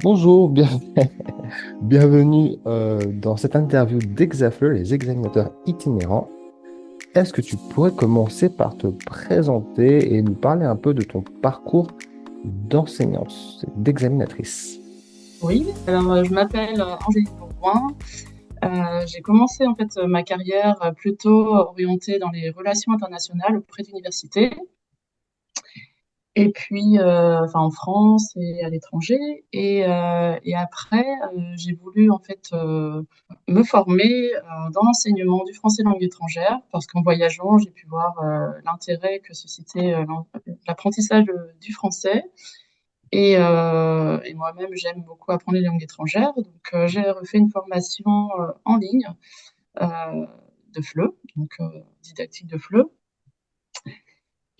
Bonjour, bienvenue dans cette interview d'Exafleur, les examinateurs itinérants. Est-ce que tu pourrais commencer par te présenter et nous parler un peu de ton parcours d'enseignante, d'examinatrice? Oui, alors je m'appelle Angélique Bourgoin. J'ai commencé en fait ma carrière plutôt orientée dans les relations internationales auprès d'universités, et puis enfin en France et à l'étranger. Et après, j'ai voulu en fait me former dans l'enseignement du français langue étrangère, parce qu'en voyageant, j'ai pu voir l'intérêt que suscitait l'apprentissage du français. Et moi-même, j'aime beaucoup apprendre les langues étrangères. Donc, j'ai refait une formation en ligne euh, de FLE, donc didactique de FLE.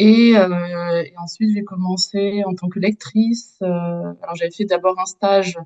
Et ensuite, j'ai commencé en tant que lectrice. Alors, j'avais fait d'abord un stage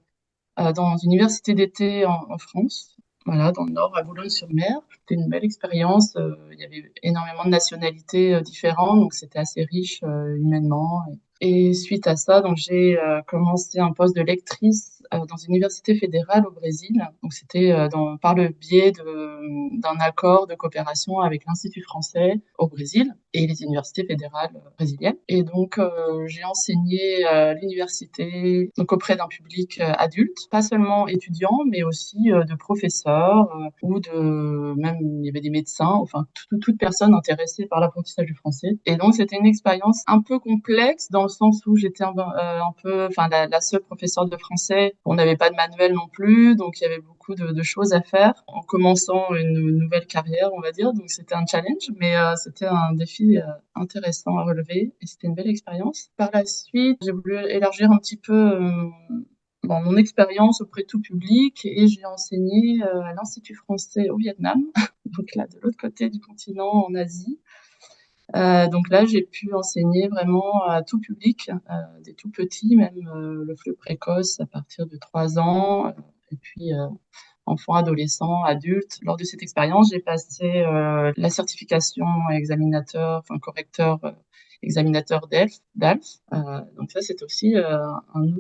dans une université d'été en France, voilà, dans le Nord, à Boulogne-sur-Mer. C'était une belle expérience. Il y avait énormément de nationalités différentes, donc c'était assez riche humainement. Et suite à ça, donc j'ai commencé un poste de lectrice dans une université fédérale au Brésil. Donc c'était par le biais d'un accord de coopération avec l'Institut français au Brésil et les universités fédérales brésiliennes. Et donc j'ai enseigné à l'université donc auprès d'un public adulte, pas seulement étudiants, mais aussi de professeurs ou de même il y avait des médecins, enfin toute personne intéressée par l'apprentissage du français. Et donc c'était une expérience un peu complexe dans le sens où j'étais un peu, enfin la seule professeure de français. On n'avait pas de manuel non plus, donc il y avait beaucoup de choses à faire en commençant une nouvelle carrière, on va dire. Donc c'était un challenge, mais c'était un défi intéressant à relever et c'était une belle expérience. Par la suite, j'ai voulu élargir un petit peu mon expérience auprès de tout public et j'ai enseigné à l'Institut français au Vietnam, donc là de l'autre côté du continent en Asie. Donc là, j'ai pu enseigner vraiment à tout public, des tout petits, même le fleu précoce à partir de 3 ans, et puis enfants, adolescents, adultes. Lors de cette expérience, j'ai passé la certification examinateur, enfin correcteur, examinateur DALF. Donc ça, c'est aussi un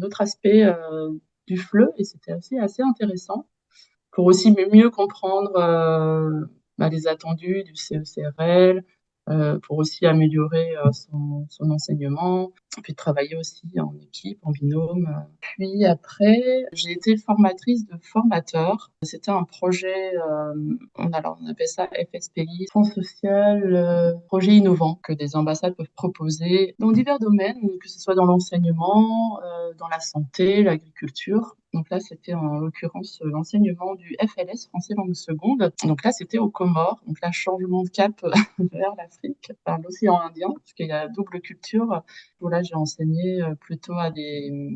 autre aspect du FLE et c'était aussi assez intéressant pour aussi mieux comprendre les attendus du CECRL, pour aussi améliorer son enseignement, puis travailler aussi en équipe, en binôme. Puis après, j'ai été formatrice de formateurs. C'était un projet, on appelle ça FSPI, Fonds social, projet innovant que des ambassades peuvent proposer dans divers domaines, que ce soit dans l'enseignement, dans la santé, l'agriculture. Donc là, c'était en l'occurrence l'enseignement du FLS, français langue seconde. Donc là, c'était aux Comores. Donc là, changement de cap vers l'Afrique, par l'océan Indien, parce qu'il y a double culture. Où là, j'ai enseigné plutôt à des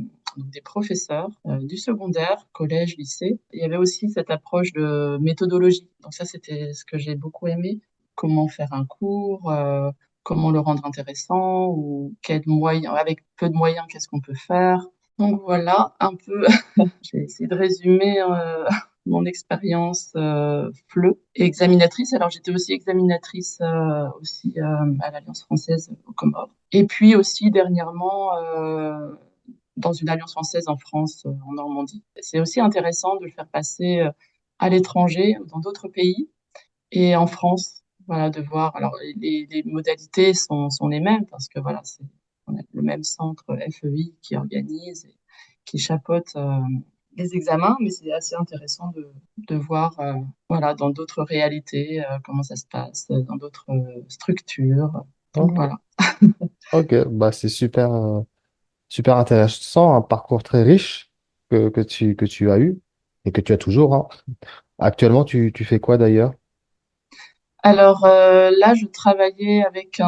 professeurs du secondaire, collège, lycée. Il y avait aussi cette approche de méthodologie. Donc ça, c'était ce que j'ai beaucoup aimé. Comment faire un cours, comment le rendre intéressant, ou quels moyens, avec peu de moyens, qu'est-ce qu'on peut faire. Donc voilà, un peu, j'ai essayé de résumer mon expérience FLE et examinatrice. Alors j'étais aussi examinatrice aussi à l'Alliance française aux Comores. Et puis aussi dernièrement dans une Alliance française en France, en Normandie. C'est aussi intéressant de le faire passer à l'étranger, dans d'autres pays et en France. Voilà, de voir. Alors les modalités sont les mêmes parce que voilà, on a le même centre FEI qui organise et qui chapeaute les examens, mais c'est assez intéressant de voir voilà, dans d'autres réalités comment ça se passe, dans d'autres structures. Donc Ok, voilà. ok, bah c'est super intéressant, un parcours très riche que tu as eu et que tu as toujours, hein. Actuellement, tu fais quoi d'ailleurs? Alors là, je travaillais avec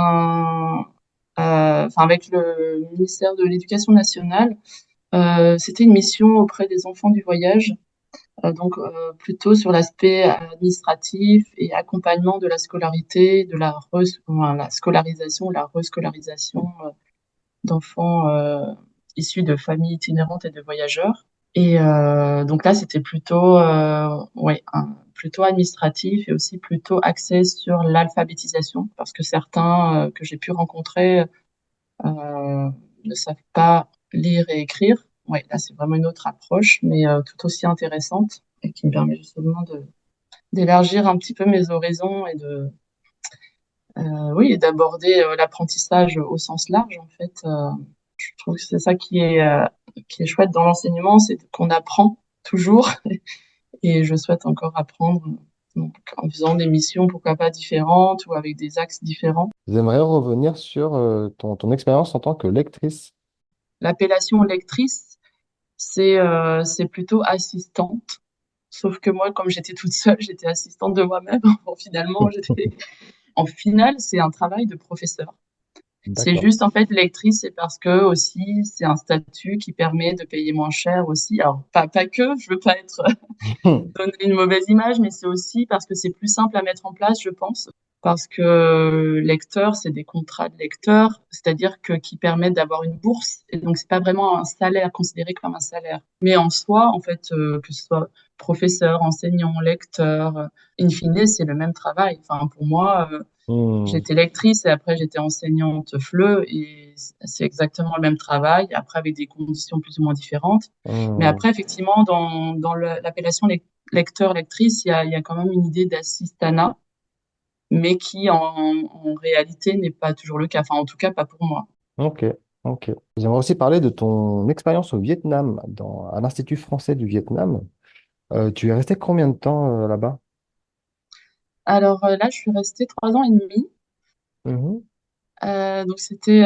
enfin avec le ministère de l'Éducation nationale. C'était une mission auprès des enfants du voyage, donc plutôt sur l'aspect administratif et accompagnement de la scolarité, enfin, la scolarisation, la rescolarisation d'enfants issus de familles itinérantes et de voyageurs. Et donc là, c'était plutôt, ouais, plutôt administratif et aussi plutôt axé sur l'alphabétisation, parce que certains que j'ai pu rencontrer ne savent pas lire et écrire. ouais, là, c'est vraiment une autre approche, mais tout aussi intéressante et qui me permet justement d'élargir un petit peu mes horizons et oui, et d'aborder l'apprentissage au sens large, en fait. Je trouve que c'est ça qui est chouette dans l'enseignement, c'est qu'on apprend toujours et je souhaite encore apprendre donc, en faisant des missions, pourquoi pas différentes ou avec des axes différents. J'aimerais revenir sur ton expérience en tant que lectrice. L'appellation lectrice, c'est plutôt assistante. Sauf que moi, comme j'étais toute seule, j'étais assistante de moi-même. Bon, finalement, en finale, c'est un travail de professeur. C'est D'accord. juste, en fait, lectrice, c'est parce que aussi, c'est un statut qui permet de payer moins cher aussi. Alors, pas que, je veux pas être donner une mauvaise image, mais c'est aussi parce que c'est plus simple à mettre en place, je pense. Parce que lecteur, c'est des contrats de lecteur, c'est-à-dire que qui permettent d'avoir une bourse. Et donc, c'est pas vraiment un salaire considéré comme un salaire. Mais en soi, en fait, que ce soit professeur, enseignant, lecteur, in fine, c'est le même travail. Enfin, pour moi, Hmm, j'étais lectrice et après j'étais enseignante FLE et c'est exactement le même travail, après avec des conditions plus ou moins différentes. Mais hmm. après, effectivement, dans l'appellation lecteur-lectrice, il y a quand même une idée d'assistanat, mais qui en réalité n'est pas toujours le cas. Enfin, en tout cas, pas pour moi. Ok, ok. J'aimerais aussi parler de ton expérience au Vietnam, à l'Institut français du Vietnam. Tu es resté combien de temps là-bas? Alors là, je suis restée 3 ans et demi. Mhm. Donc c'était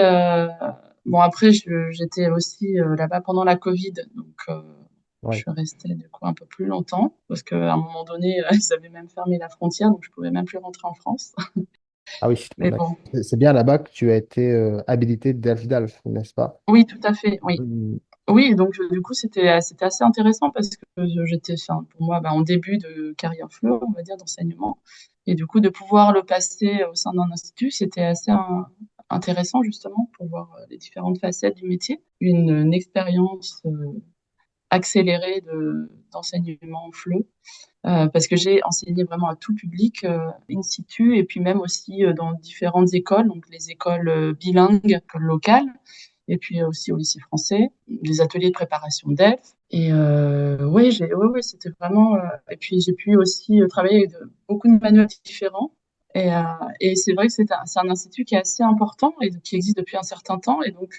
bon après j'étais aussi là-bas pendant la Covid donc je Ouais. suis restée du coup un peu plus longtemps parce qu'à un moment donné ils avaient même fermé la frontière donc je pouvais même plus rentrer en France. Ah oui, Mais d'accord. bon, C'est bien là-bas que tu as été habilité DELF, n'est-ce pas? oui tout à fait, oui. Mhm. Oui donc du coup c'était assez intéressant parce que j'étais enfin, pour moi en début de carrière FLE on va dire d'enseignement et du coup de pouvoir le passer au sein d'un institut c'était assez intéressant justement pour voir les différentes facettes du métier une expérience accélérée d'enseignement FLE, parce que j'ai enseigné vraiment à tout public, in situ, et puis même aussi dans différentes écoles, donc les écoles bilingues, écoles locales, et puis aussi au lycée français, des ateliers de préparation d'ELF. Et ouais, ouais, c'était vraiment. Et puis j'ai pu aussi travailler avec beaucoup de manuels différents. Et c'est vrai que c'est un institut qui est assez important et qui existe depuis un certain temps. Et donc,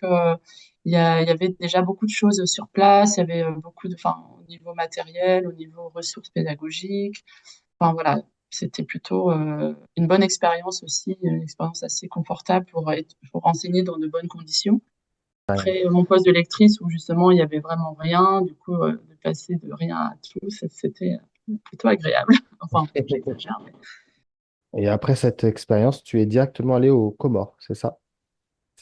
il y avait déjà beaucoup de choses sur place. Il y avait beaucoup enfin, au niveau matériel, au niveau ressources pédagogiques. Enfin, voilà, c'était plutôt une bonne expérience aussi, une expérience assez confortable pour enseigner dans de bonnes conditions. Ouais. Après, mon poste de lectrice où justement il y avait vraiment rien, du coup, de passer de rien à tout, c'était plutôt agréable. Enfin, j'exagère, mais Et après cette expérience, tu es directement allé aux Comores, c'est ça?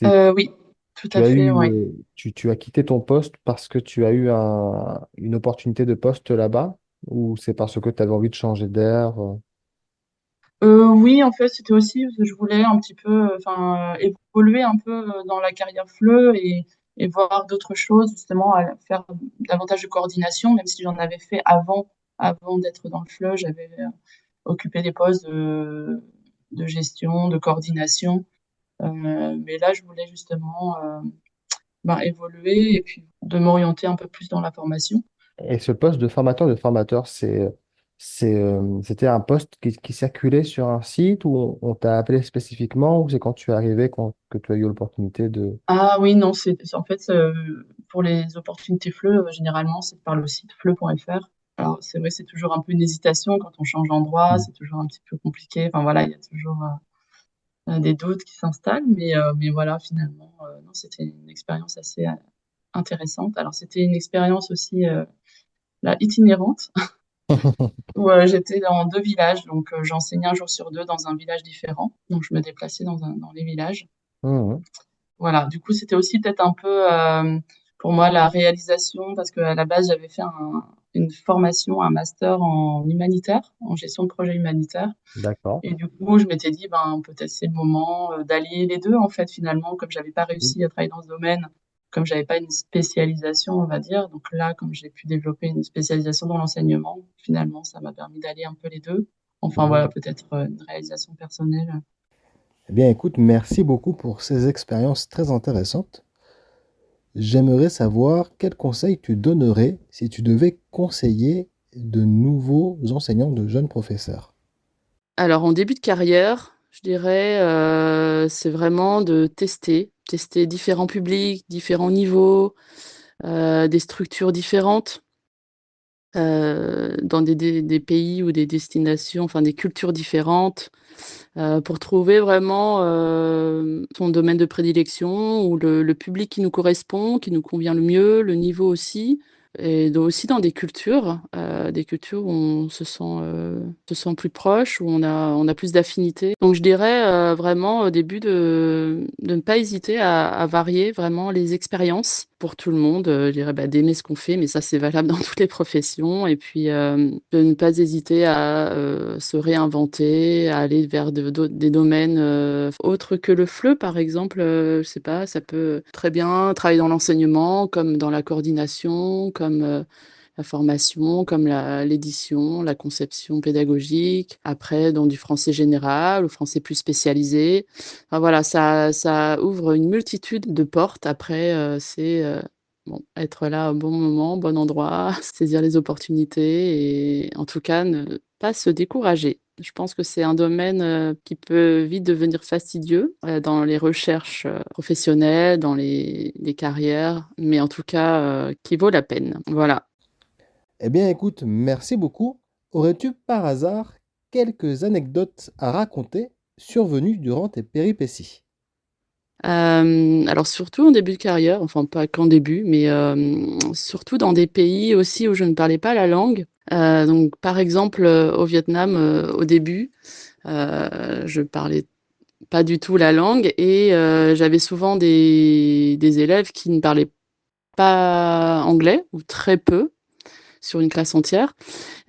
oui, tout Tu à as fait, eu, oui. tu as quitté ton poste parce que tu as eu une opportunité de poste là-bas ou c'est parce que tu avais envie de changer d'air? Oui, en fait, c'était aussi parce que je voulais un petit peu, enfin, évoluer un peu dans la carrière FLE et voir d'autres choses, justement, à faire davantage de coordination, même si j'en avais fait avant d'être dans le FLE, j'avais occupé des postes de gestion, de coordination. Mais là, je voulais justement évoluer et puis de m'orienter un peu plus dans la formation. Et ce poste de formateur, c'était un poste qui circulait sur un site où on t'a appelé spécifiquement ou c'est quand tu es arrivé que tu as eu l'opportunité de... Ah oui, non, en fait pour les opportunités FLE, généralement, c'est par le site fleu.fr. Alors, c'est vrai, c'est toujours un peu une hésitation quand on change d'endroit, c'est toujours un petit peu compliqué. Enfin voilà, il y a toujours des doutes qui s'installent, mais voilà, finalement, non, c'était une expérience assez intéressante. Alors, c'était une expérience aussi là, itinérante, où j'étais dans 2 villages, donc j'enseignais un jour sur deux dans un village différent, donc je me déplaçais dans les villages. Mhm. Voilà, du coup, c'était aussi peut-être un peu pour moi la réalisation, parce qu'à la base, j'avais fait une formation, un master en humanitaire, en gestion de projet humanitaire. D'accord. Et du coup, je m'étais dit, ben, peut-être c'est le moment d'allier les deux, en fait, finalement, comme j'avais pas réussi à travailler dans ce domaine, comme j'avais pas une spécialisation, on va dire. Donc là, comme j'ai pu développer une spécialisation dans l'enseignement, finalement, ça m'a permis d'allier un peu les deux. Enfin, voilà, Mhm. peut-être une réalisation personnelle. Eh bien, écoute, merci beaucoup pour ces expériences très intéressantes. j'aimerais savoir quels conseils tu donnerais si tu devais conseiller de nouveaux enseignants, de jeunes professeurs. Alors en début de carrière, je dirais, c'est vraiment de tester différents publics, différents niveaux, des structures différentes, dans des pays ou des destinations, enfin des cultures différentes, pour trouver vraiment, son domaine de prédilection ou le public qui nous correspond, qui nous convient le mieux, le niveau aussi et aussi dans des cultures où on se sent plus proche, où on a plus d'affinités. Donc je dirais, vraiment au début de ne pas hésiter à varier vraiment les expériences pour tout le monde, je dirais, bah, d'aimer ce qu'on fait, mais ça c'est valable dans toutes les professions et puis, de ne pas hésiter à, se réinventer, à aller vers des domaines, autres que le FLE par exemple, je sais pas, ça peut très bien travailler dans l'enseignement, comme dans la coordination, comme, la formation, comme l'édition, la conception pédagogique, après dans du français général ou français plus spécialisé. Enfin voilà, ça ouvre une multitude de portes. Après, c'est, bon, être là au bon moment, au bon endroit, saisir les opportunités et en tout cas ne pas se décourager. Je pense que c'est un domaine, qui peut vite devenir fastidieux, dans les recherches, professionnelles, dans les carrières, mais en tout cas, qui vaut la peine. Voilà. Eh bien, écoute, merci beaucoup. Aurais-tu par hasard quelques anecdotes à raconter survenues durant tes péripéties? Alors surtout en début de carrière, enfin pas qu'en début, mais surtout dans des pays aussi où je ne parlais pas la langue. Donc par exemple, au Vietnam, au début, je parlais pas du tout la langue et j'avais souvent des élèves qui ne parlaient pas anglais ou très peu sur une classe entière.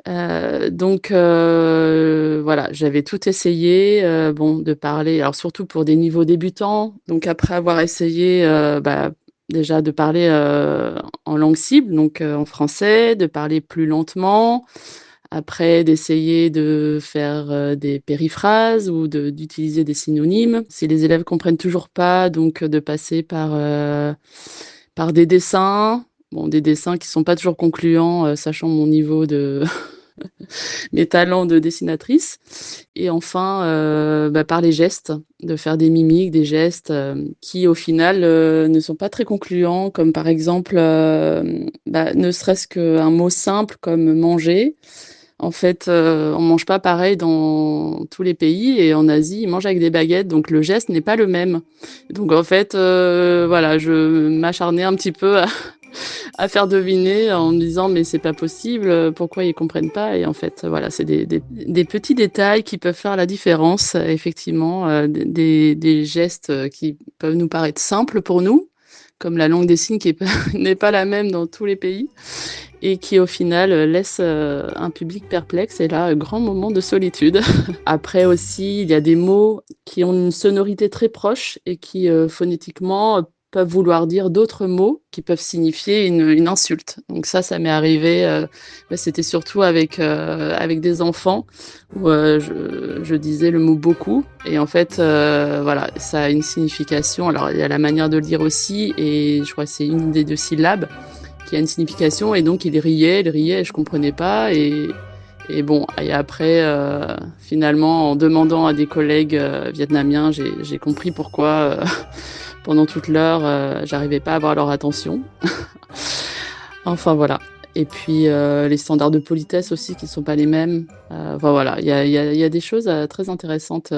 Donc voilà, j'avais tout essayé, bon, de parler alors surtout pour des niveaux débutants. Donc après avoir essayé, bah, déjà de parler, en langue cible, donc en français, de parler plus lentement, après d'essayer de faire, des périphrases ou d'utiliser des synonymes. Si les élèves comprennent toujours pas, donc de passer par des dessins. Bon, des dessins qui sont pas toujours concluants, sachant mon niveau de mes talents de dessinatrice et enfin, bah, par les gestes, de faire des mimiques, des gestes, qui au final, ne sont pas très concluants comme par exemple, bah, ne serait-ce qu'un mot simple comme manger. En fait, on mange pas pareil dans tous les pays et en Asie, ils mangent avec des baguettes, donc le geste n'est pas le même. Donc en fait, voilà, je m'acharnais un petit peu à faire deviner en me disant: «Mais c'est pas possible, pourquoi ils comprennent pas?» et en fait, voilà, c'est des petits détails qui peuvent faire la différence, effectivement, des gestes, qui peuvent nous paraître simples pour nous, comme la langue des signes qui est pas n'est pas la même dans tous les pays et qui au final, laissent, un public perplexe et là, grand moment de solitude. Après aussi, il y a des mots qui ont une sonorité très proche et qui, phonétiquement, peuvent vouloir dire d'autres mots qui peuvent signifier une insulte. Donc ça m'est arrivé, bah, c'était surtout avec des enfants où, je disais le mot «beaucoup» et en fait, voilà, ça a une signification. Alors il y a la manière de le dire aussi et je crois que c'est une des 2 syllabes qui a une signification et donc il riait et je comprenais pas et bon et après, finalement, en demandant à des collègues, vietnamiens, j'ai compris pourquoi, pendant toute l'heure, j'arrivais pas à avoir leur attention. Enfin voilà et puis, les standards de politesse aussi qui sont pas les mêmes. Enfin voilà, il y a des choses, très intéressantes,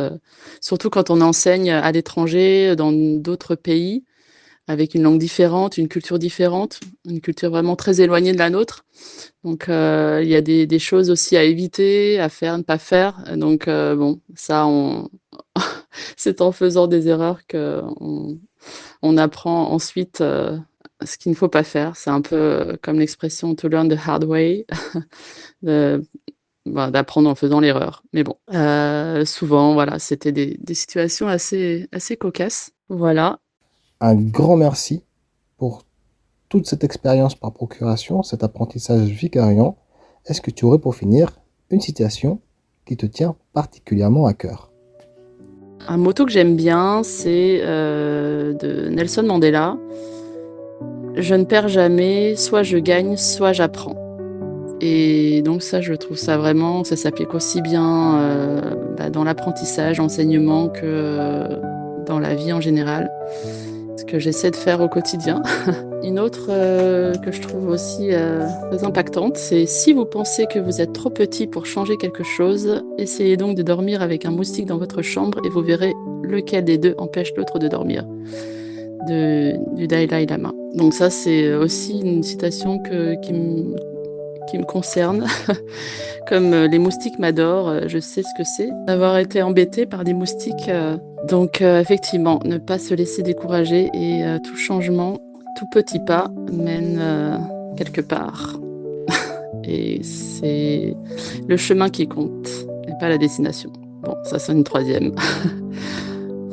surtout quand on enseigne à l'étranger, dans d'autres pays avec une langue différente, une culture vraiment très éloignée de la nôtre. Donc il y a des choses aussi à éviter, à faire, ne pas faire. Donc bon, ça on c'est en faisant des erreurs qu'on apprend ensuite, ce qu'il ne faut pas faire. C'est un peu, comme l'expression «to learn the hard way», de bah, d'apprendre en faisant l'erreur. Mais bon, souvent voilà, c'était des situations assez cocasses. Voilà. Un grand merci pour toute cette expérience par procuration, cet apprentissage vicariant. Est-ce que tu aurais pour finir une citation qui te tient particulièrement à cœur? Un motto que j'aime bien, c'est, de Nelson Mandela. je ne perds jamais, soit je gagne, soit j'apprends. Et donc ça, je trouve ça vraiment, ça s'applique aussi bien dans l'apprentissage, enseignement que dans la vie en général. Ce que j'essaie de faire au quotidien. Une autre que je trouve aussi très impactante, c'est si vous pensez que vous êtes trop petit pour changer quelque chose, essayez donc de dormir avec un moustique dans votre chambre et vous verrez lequel des deux empêche l'autre de dormir. Du Dalai Lama. Donc ça, c'est aussi une citation qui me concerne. Comme les moustiques m'adorent, je sais ce que c'est d'avoir été embêtée par des moustiques. Donc effectivement, ne pas se laisser décourager et tout changement, tout petit pas mène quelque part. Et c'est le chemin qui compte et pas la destination. Bon, ça c'est une troisième.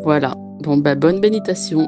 Voilà. Bon, bonne méditation.